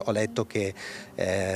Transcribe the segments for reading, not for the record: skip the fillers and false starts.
ho letto che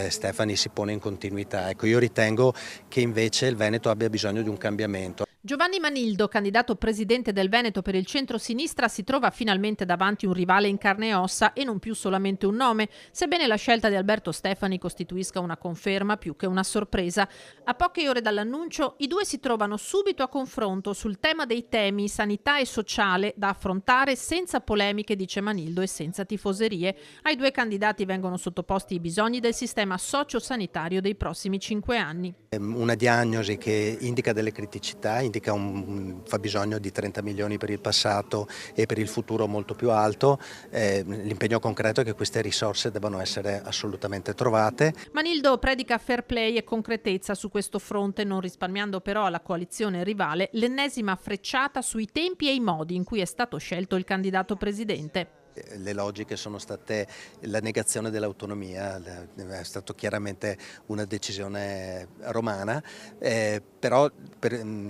Stefani si pone in continuità. Ecco, io ritengo che invece il Veneto abbia bisogno di un cambiamento. Giovanni Manildo, candidato presidente del Veneto per il centro-sinistra, si trova finalmente davanti un rivale in carne e ossa e non più solamente un nome, sebbene la scelta di Alberto Stefani costituisca una conferma più che una sorpresa. A poche ore dall'annuncio, i due si trovano subito a confronto sul tema dei temi sanità e sociale da affrontare senza polemiche, dice Manildo, e senza tifoserie. Ai due candidati vengono sottoposti i bisogni del sistema sociosanitario dei prossimi 5 anni. Una diagnosi che indica delle criticità, indica un fabbisogno di 30 milioni per il passato e per il futuro molto più alto. L'impegno concreto è che queste risorse debbano essere assolutamente trovate. Manildo predica fair play e concretezza su questo fronte, non risparmiando però alla coalizione rivale l'ennesima frecciata sui tempi e i modi in cui è stato scelto il candidato presidente. Le logiche sono state la negazione dell'autonomia, è stata chiaramente una decisione romana, però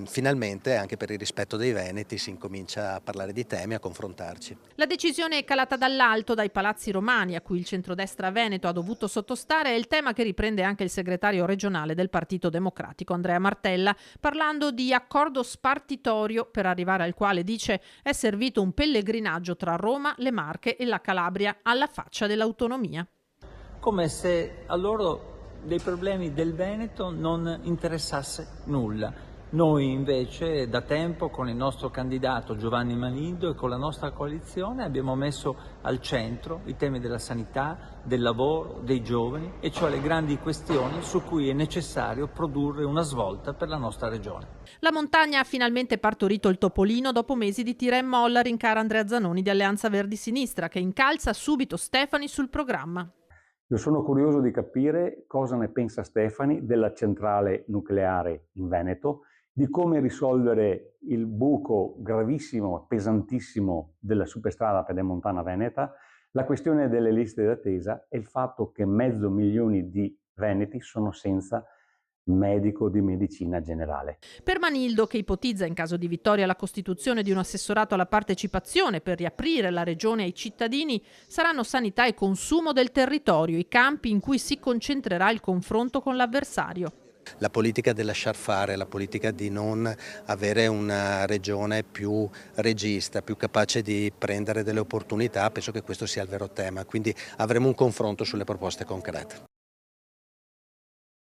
finalmente anche per il rispetto dei veneti si incomincia a parlare di temi, a confrontarci. La decisione calata dall'alto, dai palazzi romani a cui il centrodestra veneto ha dovuto sottostare, è il tema che riprende anche il segretario regionale del Partito Democratico, Andrea Martella, parlando di accordo spartitorio per arrivare al quale, dice, è servito un pellegrinaggio tra Roma, le Marche e la Calabria, alla faccia dell'autonomia. Come se a loro dei problemi del Veneto non interessasse nulla. Noi invece da tempo con il nostro candidato Giovanni Manildo e con la nostra coalizione abbiamo messo al centro i temi della sanità, del lavoro, dei giovani, e cioè le grandi questioni su cui è necessario produrre una svolta per la nostra regione. La montagna ha finalmente partorito il topolino dopo mesi di tira e molla, rincara Andrea Zanoni di Alleanza Verdi Sinistra, che incalza subito Stefani sul programma. Io sono curioso di capire cosa ne pensa Stefani della centrale nucleare in Veneto, di come risolvere il buco gravissimo, pesantissimo della superstrada pedemontana veneta, la questione delle liste d'attesa e il fatto che 500.000 di veneti sono senza medico di medicina generale. Per Manildo, che ipotizza in caso di vittoria la costituzione di un assessorato alla partecipazione per riaprire la regione ai cittadini, saranno sanità e consumo del territorio i campi in cui si concentrerà il confronto con l'avversario. La politica del lasciar fare, la politica di non avere una regione più regista, più capace di prendere delle opportunità, penso che questo sia il vero tema, quindi avremo un confronto sulle proposte concrete.